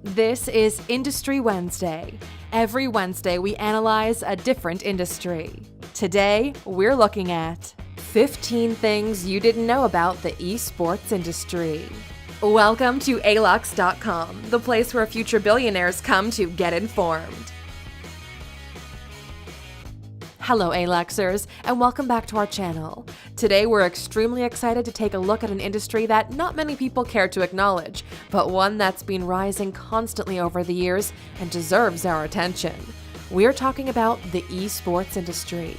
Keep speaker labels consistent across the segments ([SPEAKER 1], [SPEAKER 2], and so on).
[SPEAKER 1] This is Industry Wednesday. Every Wednesday, we analyze a different industry. Today, we're looking at 15 things you didn't know about the esports industry. Welcome to alux.com, the place where future billionaires come to get informed. Hello Aluxers, and welcome back to our channel. Today we're extremely excited to take a look at an industry that not many people care to acknowledge, but one that's been rising constantly over the years and deserves our attention. We're talking about the esports industry.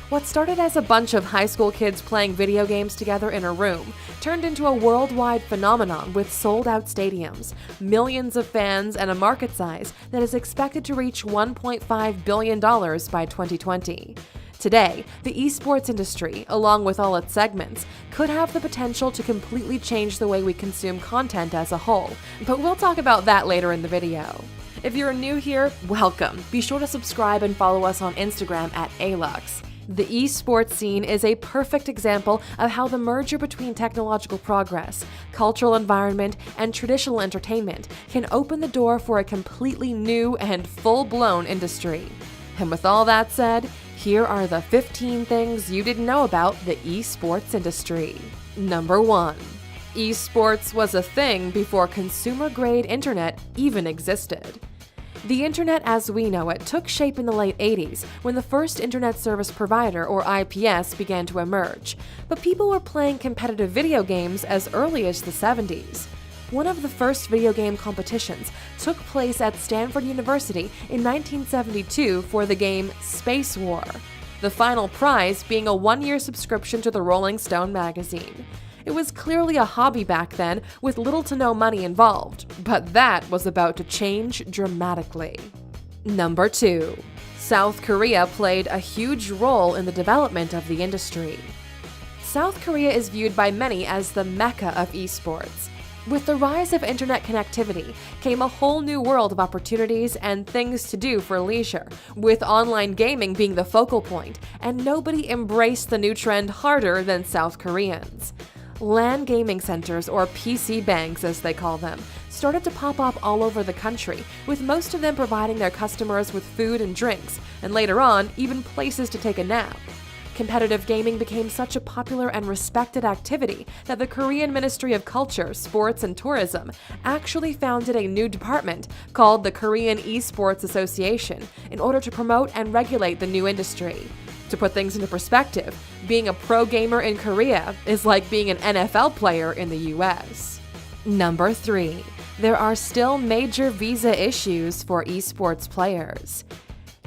[SPEAKER 1] What started as a bunch of high school kids playing video games together in a room turned into a worldwide phenomenon with sold-out stadiums, millions of fans, and a market size that is expected to reach $1.5 billion by 2020. Today, the esports industry, along with all its segments, could have the potential to completely change the way we consume content as a whole, but we'll talk about that later in the video. If you're new here, welcome. Be sure to subscribe and follow us on Instagram at Alux. The esports scene is a perfect example of how the merger between technological progress, cultural environment, and traditional entertainment can open the door for a completely new and full-blown industry. And with all that said, here are the 15 things you didn't know about the esports industry. Number 1. Esports was a thing before consumer-grade internet even existed. The internet as we know it took shape in the late 80s when the first internet service provider, or IPS, began to emerge, but people were playing competitive video games as early as the 70s. One of the first video game competitions took place at Stanford University in 1972 for the game Space War, the final prize being a one-year subscription to the Rolling Stone magazine. It was clearly a hobby back then, with little to no money involved, but that was about to change dramatically. Number 2. South Korea played a huge role in the development of the industry. South Korea is viewed by many as the mecca of esports. With the rise of internet connectivity came a whole new world of opportunities and things to do for leisure, with online gaming being the focal point, and nobody embraced the new trend harder than South Koreans. LAN gaming centers, or PC banks as they call them, started to pop up all over the country, with most of them providing their customers with food and drinks, and later on, even places to take a nap. Competitive gaming became such a popular and respected activity that the Korean Ministry of Culture, Sports, and Tourism actually founded a new department called the Korean Esports Association in order to promote and regulate the new industry. To put things into perspective, being a pro gamer in Korea is like being an NFL player in the US. Number 3. There are still major visa issues for esports players.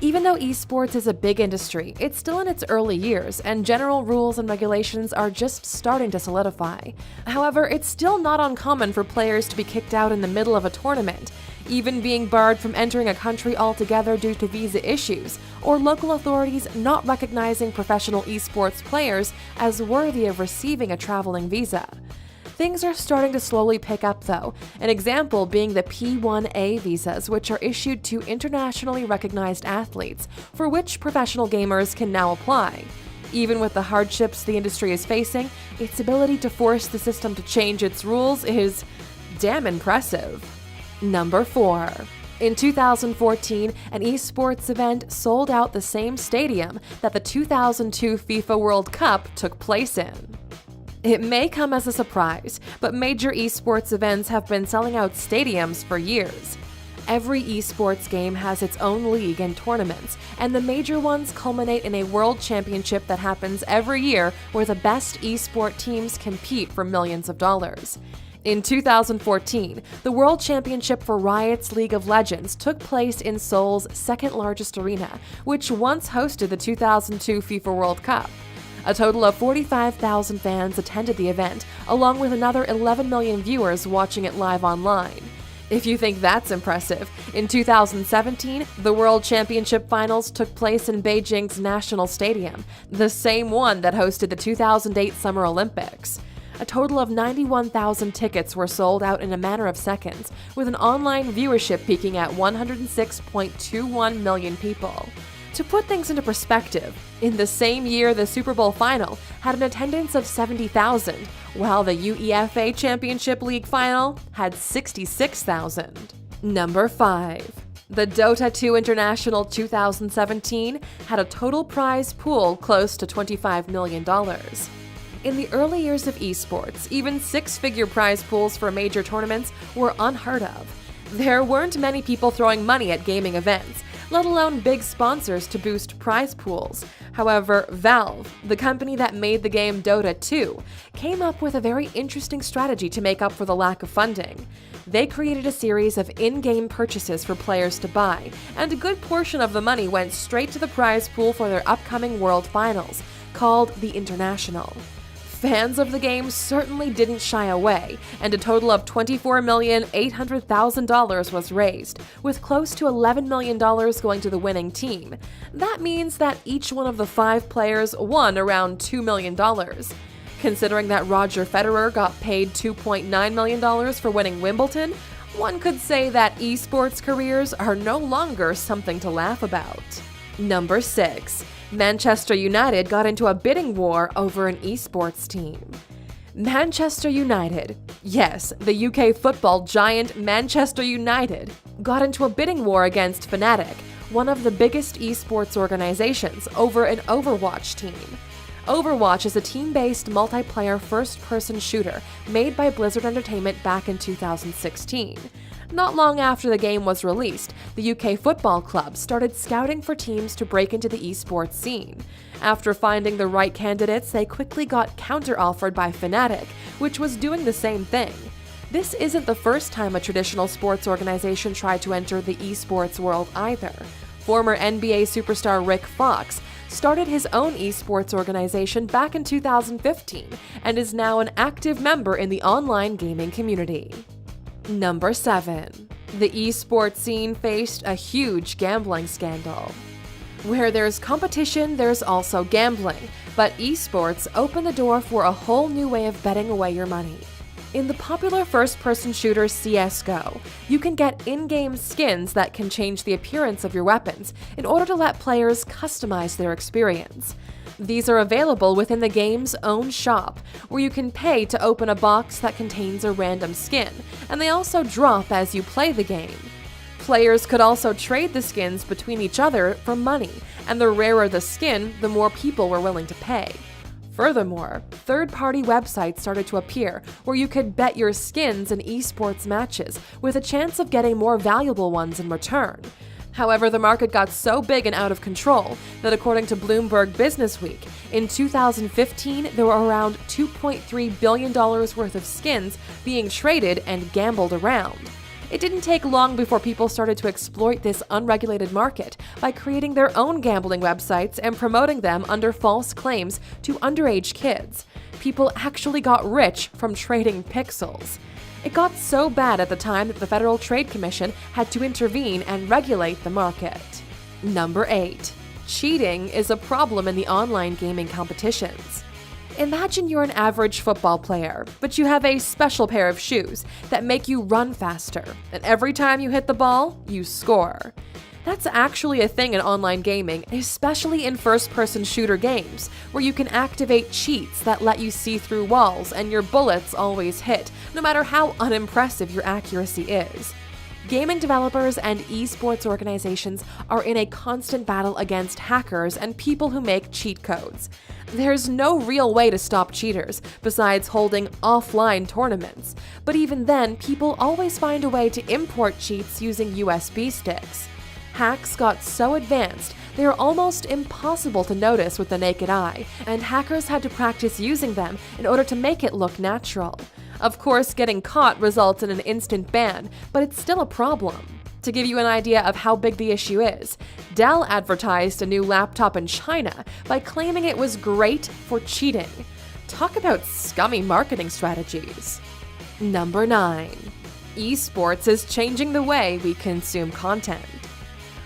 [SPEAKER 1] Even though esports is a big industry, it's still in its early years, and general rules and regulations are just starting to solidify. However, it's still not uncommon for players to be kicked out in the middle of a tournament, even being barred from entering a country altogether due to visa issues, or local authorities not recognizing professional esports players as worthy of receiving a traveling visa. Things are starting to slowly pick up though, an example being the P1A visas, which are issued to internationally recognized athletes, for which professional gamers can now apply. Even with the hardships the industry is facing, its ability to force the system to change its rules is damn impressive. Number 4. In 2014, an esports event sold out the same stadium that the 2002 FIFA World Cup took place in. It may come as a surprise, but major esports events have been selling out stadiums for years. Every esports game has its own league and tournaments, and the major ones culminate in a world championship that happens every year where the best esport teams compete for millions of dollars. In 2014, the World Championship for Riot's League of Legends took place in Seoul's second-largest arena, which once hosted the 2002 FIFA World Cup. A total of 45,000 fans attended the event, along with another 11 million viewers watching it live online. If you think that's impressive, in 2017, the World Championship Finals took place in Beijing's National Stadium, the same one that hosted the 2008 Summer Olympics. A total of 91,000 tickets were sold out in a matter of seconds, with an online viewership peaking at 106.21 million people. To put things into perspective, in the same year the Super Bowl final had an attendance of 70,000, while the UEFA Championship League final had 66,000. Number 5. The Dota 2 International 2017 had a total prize pool close to $25 million. In the early years of esports, even six-figure prize pools for major tournaments were unheard of. There weren't many people throwing money at gaming events, let alone big sponsors to boost prize pools. However, Valve, the company that made the game Dota 2, came up with a very interesting strategy to make up for the lack of funding. They created a series of in-game purchases for players to buy, and a good portion of the money went straight to the prize pool for their upcoming World Finals, called the International. Fans of the game certainly didn't shy away, and a total of $24,800,000 was raised, with close to $11 million going to the winning team. That means that each one of the 5 players won around $2 million. Considering that Roger Federer got paid $2.9 million for winning Wimbledon, one could say that esports careers are no longer something to laugh about. Number 6. Manchester United got into a bidding war over an esports team. Manchester United, yes, the UK football giant Manchester United, got into a bidding war against Fnatic, one of the biggest esports organizations, over an Overwatch team. Overwatch is a team-based multiplayer first-person shooter made by Blizzard Entertainment back in 2016. Not long after the game was released, the UK football club started scouting for teams to break into the esports scene. After finding the right candidates, they quickly got counter-offered by Fnatic, which was doing the same thing. This isn't the first time a traditional sports organization tried to enter the esports world either. Former NBA superstar Rick Fox started his own esports organization back in 2015 and is now an active member in the online gaming community. Number 7. The esports scene faced a huge gambling scandal. Where there's competition, there's also gambling, but esports open the door for a whole new way of betting away your money. In the popular first-person shooter CSGO, you can get in-game skins that can change the appearance of your weapons in order to let players customize their experience. These are available within the game's own shop, where you can pay to open a box that contains a random skin, and they also drop as you play the game. Players could also trade the skins between each other for money, and the rarer the skin, the more people were willing to pay. Furthermore, third-party websites started to appear where you could bet your skins in esports matches with a chance of getting more valuable ones in return. However, the market got so big and out of control that according to Bloomberg Businessweek, in 2015 there were around $2.3 billion worth of skins being traded and gambled around. It didn't take long before people started to exploit this unregulated market by creating their own gambling websites and promoting them under false claims to underage kids. People actually got rich from trading pixels. It got so bad at the time that the Federal Trade Commission had to intervene and regulate the market. Number 8. Cheating is a problem in the online gaming competitions. Imagine you're an average football player, but you have a special pair of shoes that make you run faster, and every time you hit the ball, you score. That's actually a thing in online gaming, especially in first-person shooter games, where you can activate cheats that let you see through walls and your bullets always hit, no matter how unimpressive your accuracy is. Gaming developers and esports organizations are in a constant battle against hackers and people who make cheat codes. There's no real way to stop cheaters besides holding offline tournaments, but even then, people always find a way to import cheats using USB sticks. Hacks got so advanced, they are almost impossible to notice with the naked eye, and hackers had to practice using them in order to make it look natural. Of course, getting caught results in an instant ban, but it's still a problem. To give you an idea of how big the issue is, Dell advertised a new laptop in China by claiming it was great for cheating. Talk about scummy marketing strategies. Number 9. Esports is changing the way we consume content.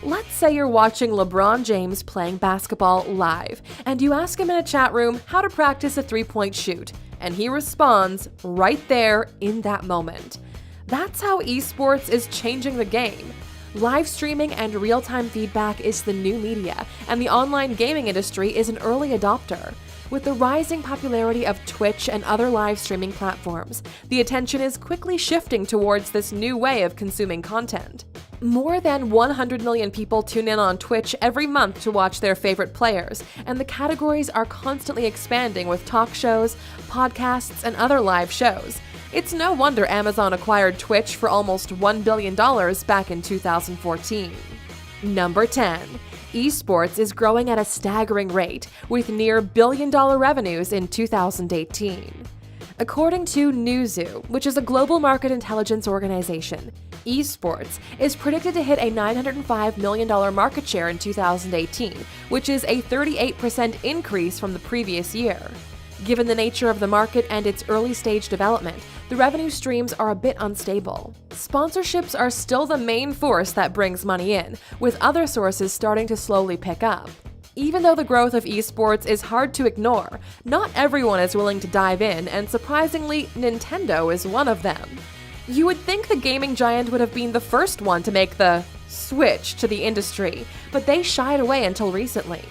[SPEAKER 1] Let's say you're watching LeBron James playing basketball live, and you ask him in a chat room how to practice a three-point shoot, and he responds right there in that moment. That's how esports is changing the game. Live streaming and real-time feedback is the new media, and the online gaming industry is an early adopter. With the rising popularity of Twitch and other live streaming platforms, the attention is quickly shifting towards this new way of consuming content. More than 100 million people tune in on Twitch every month to watch their favorite players, and the categories are constantly expanding with talk shows, podcasts, and other live shows. It's no wonder Amazon acquired Twitch for almost $1 billion back in 2014. Number 10. Esports is growing at a staggering rate, with near billion-dollar revenues in 2018. According to Newzoo, which is a global market intelligence organization, eSports is predicted to hit a $905 million market share in 2018, which is a 38% increase from the previous year. Given the nature of the market and its early-stage development, the revenue streams are a bit unstable. Sponsorships are still the main force that brings money in, with other sources starting to slowly pick up. Even though the growth of esports is hard to ignore, not everyone is willing to dive in, and surprisingly, Nintendo is one of them. You would think the gaming giant would have been the first one to make the switch to the industry, but they shied away until recently.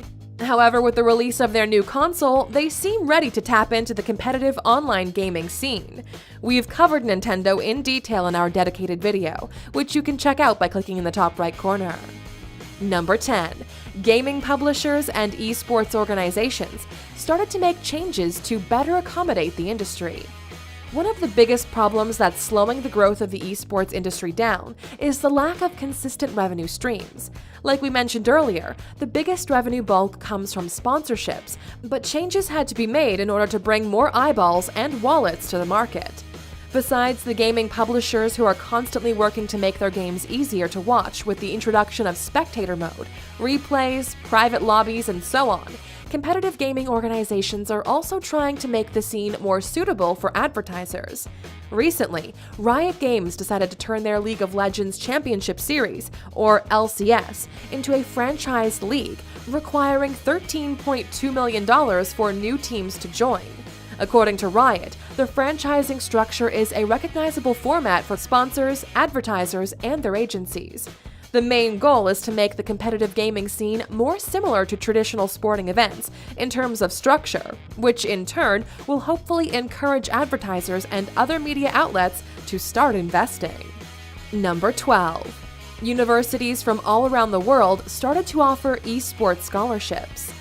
[SPEAKER 1] However, with the release of their new console, they seem ready to tap into the competitive online gaming scene. We've covered Nintendo in detail in our dedicated video, which you can check out by clicking in the top right corner. Number 10. Gaming publishers and esports organizations started to make changes to better accommodate the industry. One of the biggest problems that's slowing the growth of the esports industry down is the lack of consistent revenue streams. Like we mentioned earlier, the biggest revenue bulk comes from sponsorships, but changes had to be made in order to bring more eyeballs and wallets to the market. Besides the gaming publishers who are constantly working to make their games easier to watch with the introduction of spectator mode, replays, private lobbies, and so on, competitive gaming organizations are also trying to make the scene more suitable for advertisers. Recently, Riot Games decided to turn their League of Legends Championship Series, or LCS, into a franchised league, requiring $13.2 million for new teams to join. According to Riot, the franchising structure is a recognizable format for sponsors, advertisers, and their agencies. The main goal is to make the competitive gaming scene more similar to traditional sporting events in terms of structure, which in turn will hopefully encourage advertisers and other media outlets to start investing. Number 12. Universities from all around the world started to offer esports scholarships.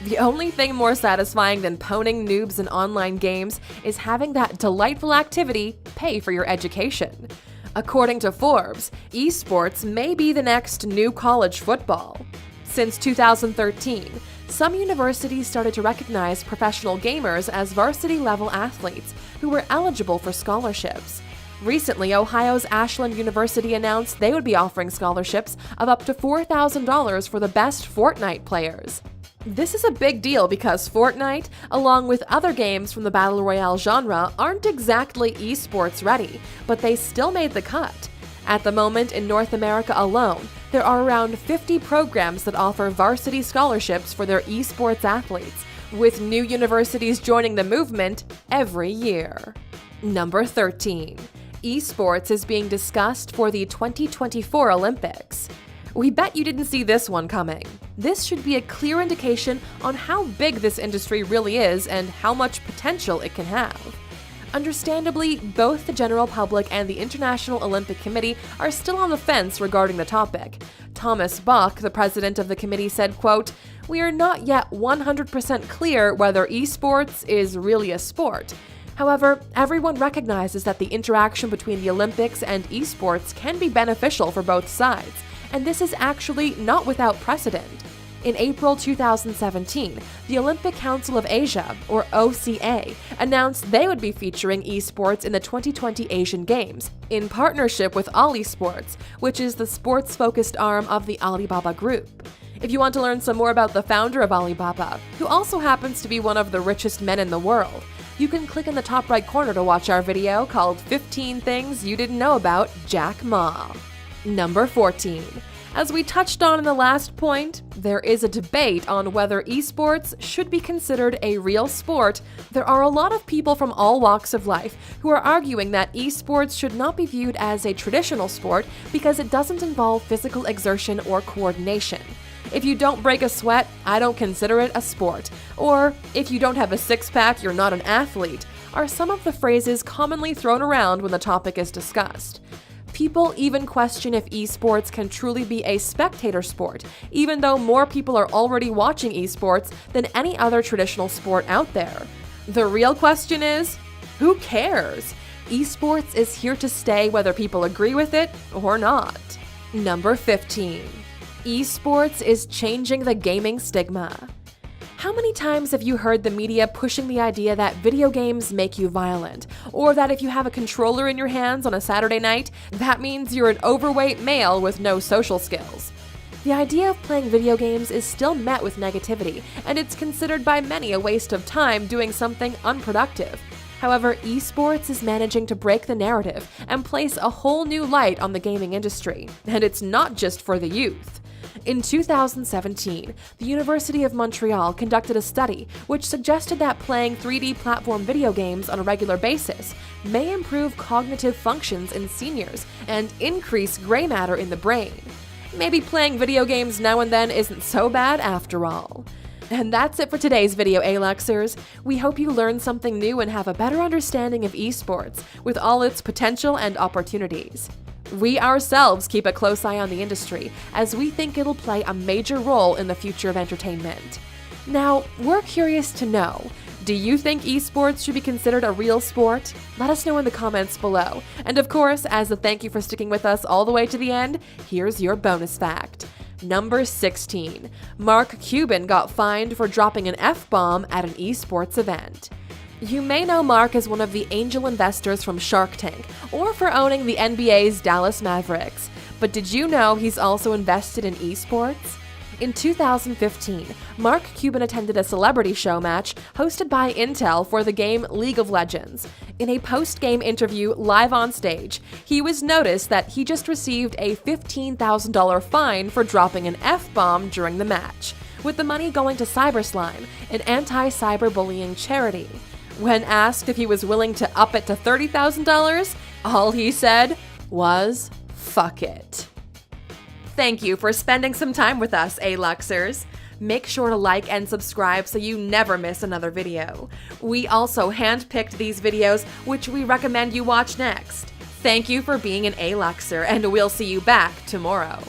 [SPEAKER 1] The only thing more satisfying than poning noobs in online games is having that delightful activity pay for your education. According to Forbes, esports may be the next new college football. Since 2013, some universities started to recognize professional gamers as varsity-level athletes who were eligible for scholarships. Recently, Ohio's Ashland University announced they would be offering scholarships of up to $4,000 for the best Fortnite players. This is a big deal because Fortnite, along with other games from the Battle Royale genre, aren't exactly esports ready, but they still made the cut. At the moment, in North America alone, there are around 50 programs that offer varsity scholarships for their esports athletes, with new universities joining the movement every year. Number 13. Esports is being discussed for the 2024 Olympics. We bet you didn't see this one coming. This should be a clear indication on how big this industry really is and how much potential it can have. Understandably, both the general public and the International Olympic Committee are still on the fence regarding the topic. Thomas Bach, the president of the committee, said, quote, "We are not yet 100% clear whether esports is really a sport. However, everyone recognizes that the interaction between the Olympics and esports can be beneficial for both sides, and this is actually not without precedent. In April 2017, the Olympic Council of Asia, or OCA, announced they would be featuring esports in the 2020 Asian Games, in partnership with AliSports, which is the sports-focused arm of the Alibaba Group. If you want to learn some more about the founder of Alibaba, who also happens to be one of the richest men in the world, you can click in the top right corner to watch our video called 15 Things You Didn't Know About Jack Ma. Number 14. As we touched on in the last point, there is a debate on whether esports should be considered a real sport. There are a lot of people from all walks of life who are arguing that esports should not be viewed as a traditional sport because it doesn't involve physical exertion or coordination. If you don't break a sweat, I don't consider it a sport. Or, if you don't have a six-pack, you're not an athlete, are some of the phrases commonly thrown around when the topic is discussed. People even question if esports can truly be a spectator sport, even though more people are already watching esports than any other traditional sport out there. The real question is, who cares? Esports is here to stay whether people agree with it or not. Number 15. Esports is changing the gaming stigma. How many times have you heard the media pushing the idea that video games make you violent, or that if you have a controller in your hands on a Saturday night, that means you're an overweight male with no social skills? The idea of playing video games is still met with negativity, and it's considered by many a waste of time doing something unproductive. However, esports is managing to break the narrative and place a whole new light on the gaming industry, and it's not just for the youth. In 2017, the University of Montreal conducted a study which suggested that playing 3D platform video games on a regular basis may improve cognitive functions in seniors and increase gray matter in the brain. Maybe playing video games now and then isn't so bad after all. And that's it for today's video, Aluxers. We hope you learned something new and have a better understanding of esports with all its potential and opportunities. We ourselves keep a close eye on the industry, as we think it'll play a major role in the future of entertainment. Now, we're curious to know, do you think esports should be considered a real sport? Let us know in the comments below. And of course, as a thank you for sticking with us all the way to the end, here's your bonus fact. Number 16. Mark Cuban got fined for dropping an F-bomb at an esports event. You may know Mark as one of the angel investors from Shark Tank, or for owning the NBA's Dallas Mavericks. But did you know he's also invested in esports? In 2015, Mark Cuban attended a celebrity show match hosted by Intel for the game League of Legends. In a post-game interview live on stage, he was noticed that he just received a $15,000 fine for dropping an F-bomb during the match, with the money going to CyberSlime, an anti-cyberbullying charity. When asked if he was willing to up it to $30,000, all he said was, "Fuck it." Thank you for spending some time with us, Aluxers. Make sure to like and subscribe so you never miss another video. We also handpicked these videos, which we recommend you watch next. Thank you for being an Aluxer, and we'll see you back tomorrow.